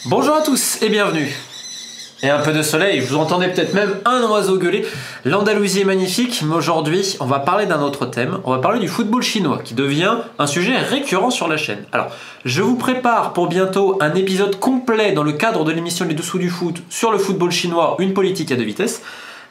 Bonjour à tous et bienvenue. Et un peu de soleil, vous entendez peut-être même un oiseau gueuler. L'Andalousie est magnifique, mais aujourd'hui, on va parler d'un autre thème. On va parler du football chinois, qui devient un sujet récurrent sur la chaîne. Alors, je vous prépare pour bientôt un épisode complet dans le cadre de l'émission Les Dessous du foot sur le football chinois, une politique à deux vitesses.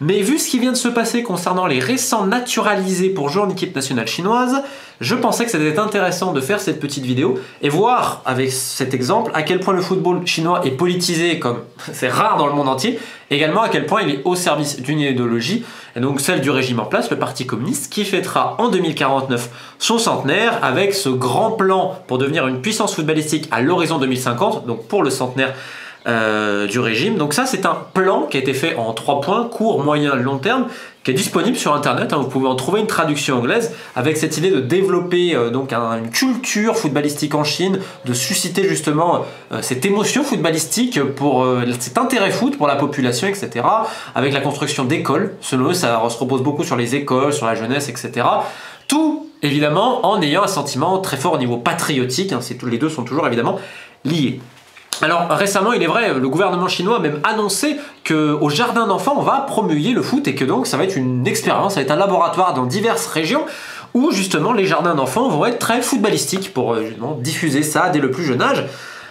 Mais vu ce qui vient de se passer concernant les récents naturalisés pour jouer en équipe nationale chinoise, je pensais que c'était intéressant de faire cette petite vidéo et voir avec cet exemple à quel point le football chinois est politisé comme c'est rare dans le monde entier, et également à quel point il est au service d'une idéologie, et donc celle du régime en place, le Parti communiste, qui fêtera en 2049 son centenaire avec ce grand plan pour devenir une puissance footballistique à l'horizon 2050, donc pour le centenaire du régime. Donc ça, c'est un plan qui a été fait en 3 points, court, moyen, long terme, qui est disponible sur internet, vous pouvez en trouver une traduction anglaise, avec cette idée de développer une culture footballistique en Chine, de susciter justement cette émotion footballistique pour cet intérêt foot pour la population, etc. Avec la construction d'écoles, selon eux, ça se repose beaucoup sur les écoles, sur la jeunesse, etc. Tout, évidemment, en ayant un sentiment très fort au niveau patriotique, les deux sont toujours évidemment liés. Alors récemment, il est vrai, le gouvernement chinois a même annoncé qu'au jardin d'enfants, on va promulguer le foot et que donc ça va être une expérience, ça va être un laboratoire dans diverses régions où justement les jardins d'enfants vont être très footballistiques pour diffuser ça dès le plus jeune âge.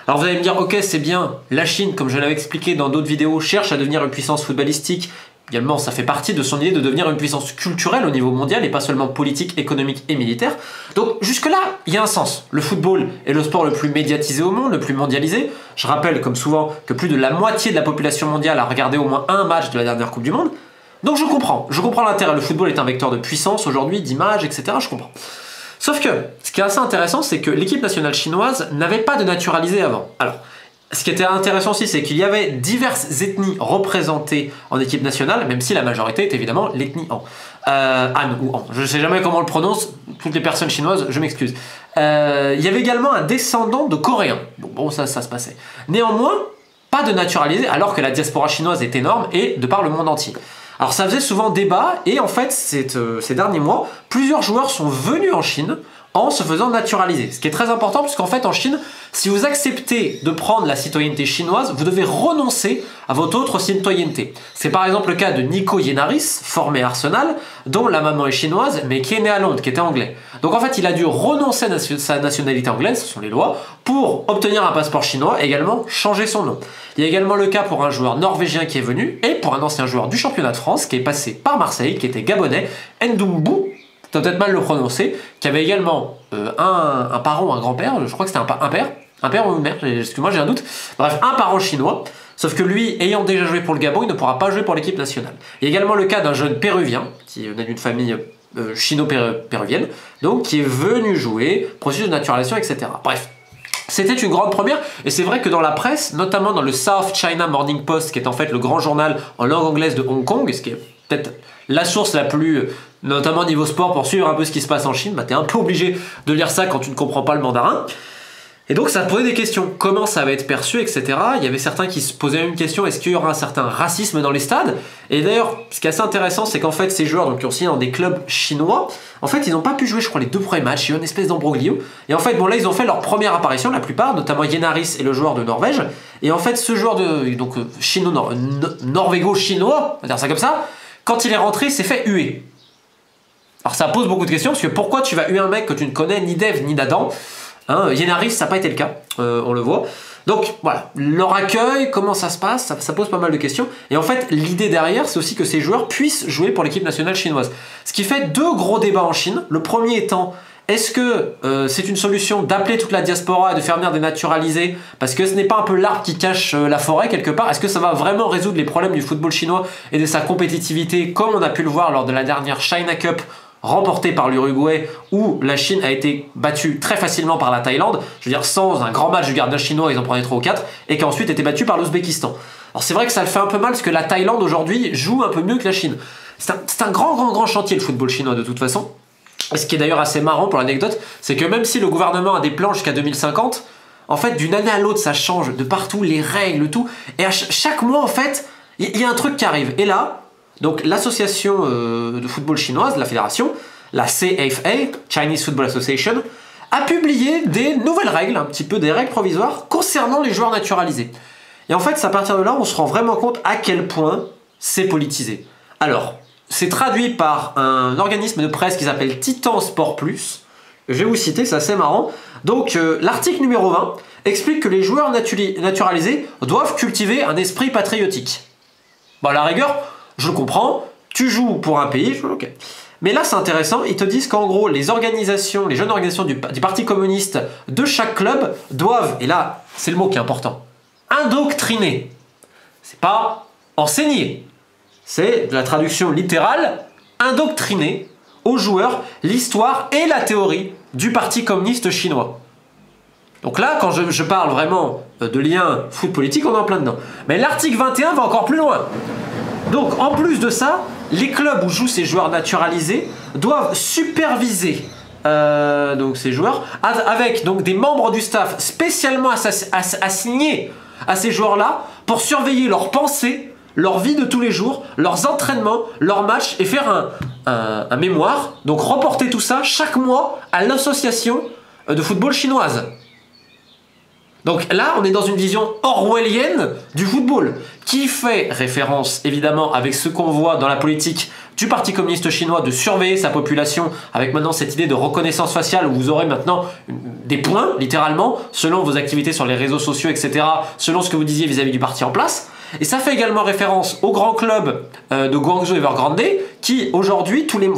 Alors vous allez me dire, ok, c'est bien, la Chine, comme je l'avais expliqué dans d'autres vidéos, cherche à devenir une puissance footballistique. Également, ça fait partie de son idée de devenir une puissance culturelle au niveau mondial et pas seulement politique, économique et militaire. Donc jusque-là, il y a un sens. Le football est le sport le plus médiatisé au monde, le plus mondialisé. Je rappelle, comme souvent, que plus de la moitié de la population mondiale a regardé au moins un match de la dernière Coupe du Monde. Donc je comprends l'intérêt. Le football est un vecteur de puissance aujourd'hui, d'image, etc. Je comprends. Sauf que, ce qui est assez intéressant, c'est que l'équipe nationale chinoise n'avait pas de naturalisé avant. Alors, ce qui était intéressant aussi, c'est qu'il y avait diverses ethnies représentées en équipe nationale, même si la majorité est évidemment l'ethnie Han. Han ou Han. Je ne sais jamais comment on le prononce, toutes les personnes chinoises, je m'excuse. Il y avait également un descendant de Coréens. Bon, ça se passait. Néanmoins, pas de naturalisé, alors que la diaspora chinoise est énorme et de par le monde entier. Alors ça faisait souvent débat, et en fait, ces derniers mois, plusieurs joueurs sont venus en Chine en se faisant naturaliser. Ce qui est très important, puisqu'en fait, en Chine, si vous acceptez de prendre la citoyenneté chinoise, vous devez renoncer à votre autre citoyenneté. C'est par exemple le cas de Nico Yenaris, formé à Arsenal, dont la maman est chinoise, mais qui est né à Londres, qui était anglais. Donc en fait, il a dû renoncer à sa nationalité anglaise, ce sont les lois, pour obtenir un passeport chinois et également changer son nom. Il y a également le cas pour un joueur norvégien qui est venu, et pour un ancien joueur du championnat de France, qui est passé par Marseille, qui était gabonais, Ndoumbu, tu vas peut-être mal le prononcer, qui avait également un parent ou un grand-père, je crois que c'était un père ou une mère, excuse-moi j'ai un doute, bref, un parent chinois, sauf que lui, ayant déjà joué pour le Gabon, il ne pourra pas jouer pour l'équipe nationale. Il y a également le cas d'un jeune péruvien, qui est d'une famille chino-péruvienne, donc qui est venu jouer, processus de naturalisation, etc. Bref. C'était une grande première, et c'est vrai que dans la presse, notamment dans le South China Morning Post, qui est en fait le grand journal en langue anglaise de Hong Kong, ce qui est peut-être la source la plus, notamment niveau sport, pour suivre un peu ce qui se passe en Chine, t'es un peu obligé de lire ça quand tu ne comprends pas le mandarin. Et donc ça posait des questions, comment ça va être perçu, etc. Il y avait certains qui se posaient une question, est-ce qu'il y aura un certain racisme dans les stades? Et d'ailleurs, ce qui est assez intéressant, c'est qu'en fait ces joueurs donc, qui ont signé dans des clubs chinois, en fait ils n'ont pas pu jouer je crois les 2 premiers matchs, il y a eu une espèce d'embroglio. Et en fait bon là ils ont fait leur première apparition, la plupart, notamment Yenaris et le joueur de Norvège. Et en fait ce joueur de norvégo-chinois, on va dire ça comme ça, quand il est rentré, il s'est fait huer. Alors ça pose beaucoup de questions, parce que pourquoi tu vas huer un mec que tu ne connais ni d'Ève ni d'Adam? Yenaris, ça n'a pas été le cas, on le voit. Donc voilà, leur accueil, comment ça se passe, ça pose pas mal de questions. Et en fait, l'idée derrière, c'est aussi que ces joueurs puissent jouer pour l'équipe nationale chinoise. Ce qui fait 2 gros débats en Chine. Le premier étant, est-ce que c'est une solution d'appeler toute la diaspora et de faire venir des naturalisés? Parce que ce n'est pas un peu l'arbre qui cache la forêt quelque part? Est-ce que ça va vraiment résoudre les problèmes du football chinois et de sa compétitivité, comme on a pu le voir lors de la dernière China Cup remportée par l'Uruguay, où la Chine a été battue très facilement par la Thaïlande, je veux dire sans un grand match du gardien chinois, ils en prenaient 3 ou 4, et qui a ensuite été battue par l'Ouzbékistan. Alors c'est vrai que ça le fait un peu mal, parce que la Thaïlande aujourd'hui joue un peu mieux que la Chine. C'est un grand chantier le football chinois de toute façon. Et ce qui est d'ailleurs assez marrant pour l'anecdote, c'est que même si le gouvernement a des plans jusqu'à 2050, en fait d'une année à l'autre ça change de partout, les règles, tout, et à chaque mois en fait, il y a un truc qui arrive. Et là, donc l'association de football chinoise, la fédération, la CFA, Chinese Football Association, a publié des nouvelles règles, un petit peu des règles provisoires concernant les joueurs naturalisés. Et en fait, c'est à partir de là, on se rend vraiment compte à quel point c'est politisé. Alors, c'est traduit par un organisme de presse qui s'appelle Titan Sport Plus. Je vais vous citer, c'est assez marrant. Donc, l'article numéro 20 explique que les joueurs naturalisés doivent cultiver un esprit patriotique. Bon, à la rigueur, je le comprends, tu joues pour un pays, ok. Mais là, c'est intéressant, ils te disent qu'en gros, les jeunes organisations du Parti communiste de chaque club doivent, et là, c'est le mot qui est important, indoctriner. C'est pas enseigner. C'est de la traduction littérale, indoctriner aux joueurs l'histoire et la théorie du Parti communiste chinois. Donc là, quand je parle vraiment de lien foot politique, on est en plein dedans. Mais l'article 21 va encore plus loin. Donc en plus de ça, les clubs où jouent ces joueurs naturalisés doivent superviser donc ces joueurs avec donc des membres du staff spécialement assignés à ces joueurs-là pour surveiller leurs pensées, leur vie de tous les jours, leurs entraînements, leurs matchs et faire un mémoire. Donc reporter tout ça chaque mois à l'association de football chinoise. Donc là, on est dans une vision orwellienne du football, qui fait référence évidemment avec ce qu'on voit dans la politique du Parti communiste chinois de surveiller sa population, avec maintenant cette idée de reconnaissance faciale où vous aurez maintenant des points, littéralement, selon vos activités sur les réseaux sociaux, etc., selon ce que vous disiez vis-à-vis du parti en place. Et ça fait également référence au grand club de Guangzhou Evergrande, qui aujourd'hui, tous les 2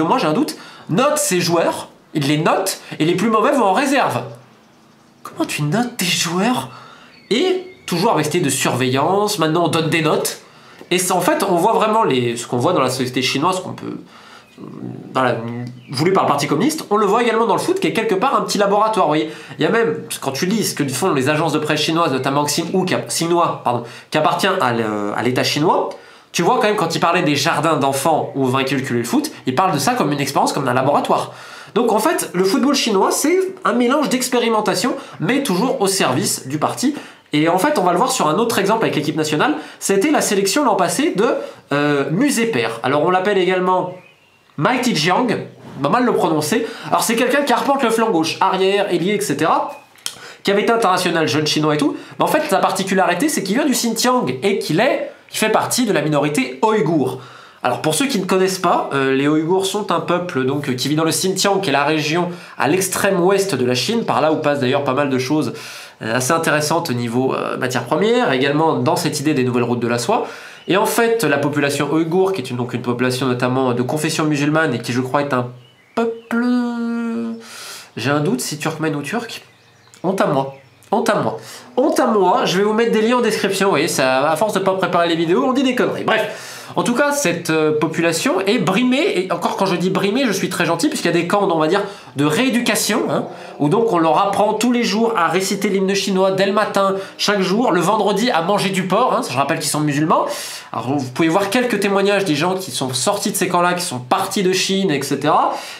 mois, j'ai un doute, note ses joueurs, il les note, et les plus mauvais vont en réserve. Comment tu notes tes joueurs? Et toujours avec cette idée de surveillance, maintenant on donne des notes. Et en fait, on voit vraiment ce qu'on voit dans la société chinoise, voulu par le Parti communiste, on le voit également dans le foot, qui est quelque part un petit laboratoire. Vous voyez, il y a même, quand tu lis ce que font les agences de presse chinoises, notamment Xinhua, qui appartient à l'État chinois, tu vois quand même quand ils parlaient des jardins d'enfants où on va calculer le foot, ils parlent de ça comme une expérience, comme d'un laboratoire. Donc en fait, le football chinois, c'est un mélange d'expérimentation, mais toujours au service du parti. Et en fait, on va le voir sur un autre exemple avec l'équipe nationale, c'était la sélection l'an passé de Musée-Père. Alors on l'appelle également Mighty Jiang, on va mal le prononcer. Alors c'est quelqu'un qui arpente le flanc gauche, arrière, ailier, etc., qui avait été international, jeune chinois et tout. Mais en fait, sa particularité, c'est qu'il vient du Xinjiang et qu'il fait partie de la minorité ouïghour. Alors pour ceux qui ne connaissent pas, les Ouïghours sont un peuple donc qui vit dans le Xinjiang, qui est la région à l'extrême ouest de la Chine, par là où passent d'ailleurs pas mal de choses assez intéressantes au niveau matières premières, également dans cette idée des nouvelles routes de la soie. Et en fait, la population ouïghour, qui est donc une population notamment de confession musulmane et qui je crois est un peuple... J'ai un doute si turkmène ou turc. Honte à moi. Honte à moi. Honte à moi, je vais vous mettre des liens en description, vous voyez, ça, à force de ne pas préparer les vidéos, on dit des conneries. Bref. En tout cas, cette population est brimée, et encore quand je dis brimée, je suis très gentil, puisqu'il y a des camps, on va dire, de rééducation, où donc on leur apprend tous les jours à réciter l'hymne chinois dès le matin, chaque jour, le vendredi à manger du porc, je rappelle qu'ils sont musulmans. Alors vous pouvez voir quelques témoignages des gens qui sont sortis de ces camps-là, qui sont partis de Chine, etc.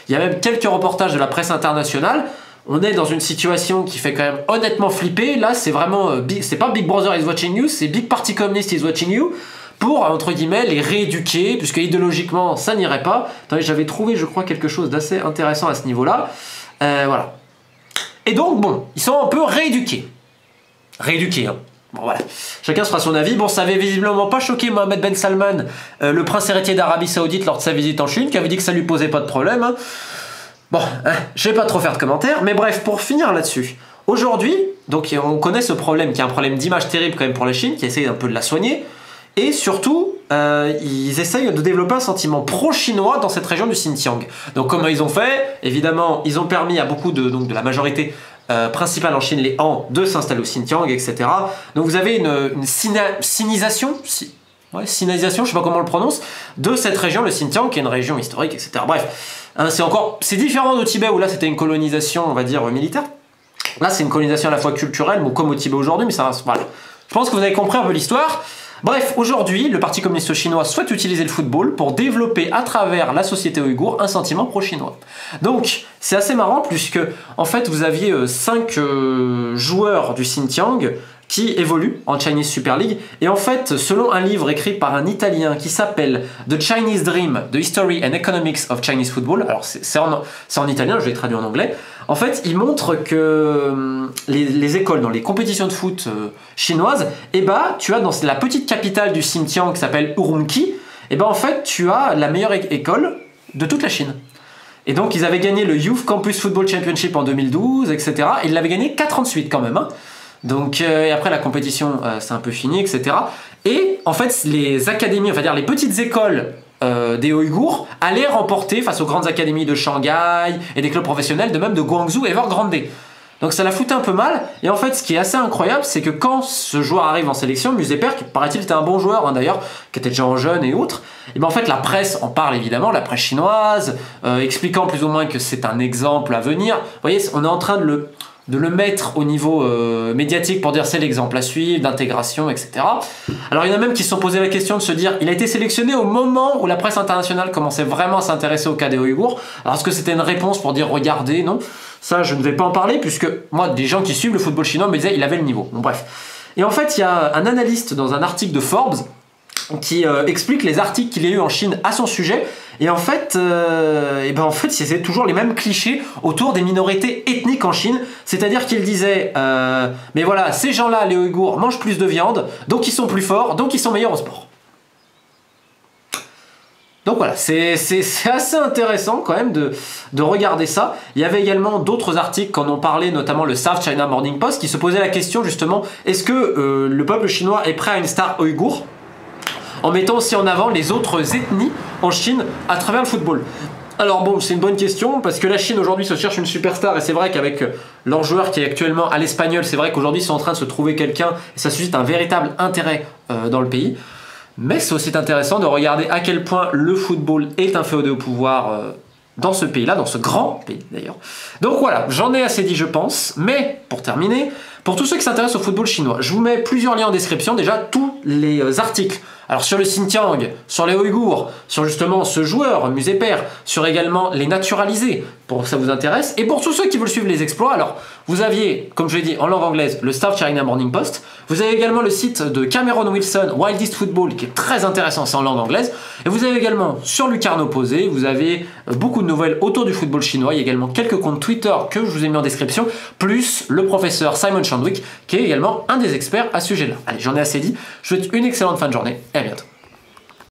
Il y a même quelques reportages de la presse internationale. On est dans une situation qui fait quand même honnêtement flipper. Là, c'est vraiment, c'est pas Big Brother is watching you, c'est Big Party Communist is watching you, pour, entre guillemets, les rééduquer, puisque idéologiquement, ça n'irait pas. Attendez, j'avais trouvé, je crois, quelque chose d'assez intéressant à ce niveau-là. Voilà. Et donc, bon, ils sont un peu rééduqués. Rééduqués, hein. Bon, voilà. Chacun se fera son avis. Bon, ça avait visiblement pas choqué Mohammed Ben Salman, le prince héritier d'Arabie Saoudite, lors de sa visite en Chine, qui avait dit que ça lui posait pas de problème, hein. Bon, je vais pas trop faire de commentaires, mais bref, pour finir là-dessus. Aujourd'hui, donc on connaît ce problème, qui est un problème d'image terrible quand même pour la Chine, qui essaye un peu de la soigner. Et surtout, ils essayent de développer un sentiment pro-chinois dans cette région du Xinjiang. Donc comment ils ont fait? Évidemment, ils ont permis à beaucoup de la majorité principale en Chine, les Han, de s'installer au Xinjiang, etc. Donc vous avez une sinisation, sinisation, je sais pas comment on le prononce, de cette région, le Xinjiang, qui est une région historique, etc. Bref, c'est différent au Tibet, où là c'était une colonisation, on va dire, militaire. Là c'est une colonisation à la fois culturelle, bon, comme au Tibet aujourd'hui, mais ça, voilà. Je pense que vous avez compris un peu l'histoire. Bref, aujourd'hui, le Parti communiste chinois souhaite utiliser le football pour développer à travers la société ouïghour un sentiment pro-chinois. Donc, c'est assez marrant puisque, en fait, vous aviez 5 joueurs du Xinjiang qui évoluent en Chinese Super League. Et en fait, selon un livre écrit par un Italien qui s'appelle The Chinese Dream, The History and Economics of Chinese Football, alors c'est en italien, je vais traduire en anglais. En fait, il montre que les écoles, dans les compétitions de foot chinoises, et bah, tu as dans la petite capitale du Xinjiang qui s'appelle Urumqi, et bah en fait, tu as la meilleure école de toute la Chine. Et donc, ils avaient gagné le Youth Campus Football Championship en 2012, etc. Et ils l'avaient gagné 4 ans de suite quand même. Hein. Donc, et après, la compétition, c'est un peu fini, etc. Et en fait, les académies, on va dire les petites écoles des Ouïghours allaient remporter face aux grandes académies de Shanghai et des clubs professionnels, de même de Guangzhou et Evergrande. Donc ça la foutait un peu mal, et en fait ce qui est assez incroyable, c'est que quand ce joueur arrive en sélection, Muzeper, qui paraît-il était un bon joueur hein, d'ailleurs, qui était déjà en jeune et autres, et bien en fait la presse en parle évidemment, la presse chinoise, expliquant plus ou moins que c'est un exemple à venir. Vous voyez, on est en train de le mettre au niveau médiatique pour dire c'est l'exemple à suivre, d'intégration, etc. Alors il y en a même qui se sont posé la question de se dire il a été sélectionné au moment où la presse internationale commençait vraiment à s'intéresser au cas des Ouïghours. Alors est-ce que c'était une réponse pour dire regardez, non? Ça je ne vais pas en parler puisque moi des gens qui suivent le football chinois me disaient il avait le niveau. Bon bref. Et en fait il y a un analyste dans un article de Forbes qui explique les articles qu'il y a eu en Chine à son sujet. Et en fait, c'est toujours les mêmes clichés autour des minorités ethniques en Chine. C'est-à-dire qu'il disait, mais voilà, ces gens-là, les Ouïghours, mangent plus de viande, donc ils sont plus forts, donc ils sont meilleurs au sport. Donc voilà, c'est assez intéressant quand même de regarder ça. Il y avait également d'autres articles qui en ont parlé, notamment le South China Morning Post, qui se posait la question justement, est-ce que le peuple chinois est prêt à une star ouïghour ? En mettant aussi en avant les autres ethnies en Chine à travers le football. Alors bon, c'est une bonne question, parce que la Chine aujourd'hui se cherche une superstar, et c'est vrai qu'avec leur joueur qui est actuellement à l'Espagnol, c'est vrai qu'aujourd'hui ils sont en train de se trouver quelqu'un, et ça suscite un véritable intérêt dans le pays. Mais c'est aussi intéressant de regarder à quel point le football est un féodé au pouvoir dans ce pays-là, dans ce grand pays d'ailleurs. Donc voilà, j'en ai assez dit je pense, mais pour terminer, pour tous ceux qui s'intéressent au football chinois, je vous mets plusieurs liens en description, déjà tous les articles. Alors sur le Xinjiang, sur les Ouïghours, sur justement ce joueur, Muzeper, sur également les naturalisés, pour que ça vous intéresse. Et pour tous ceux qui veulent suivre les exploits, alors vous aviez, comme je l'ai dit, en langue anglaise, le South China Morning Post. Vous avez également le site de Cameron Wilson, Wildest Football, qui est très intéressant, c'est en langue anglaise. Et vous avez également sur Lucarno Posé, vous avez beaucoup de nouvelles autour du football chinois. Il y a également quelques comptes Twitter que je vous ai mis en description, plus le professeur Simon Chandwick, qui est également un des experts à ce sujet-là. Allez, j'en ai assez dit. Je vous souhaite une excellente fin de journée et à bientôt.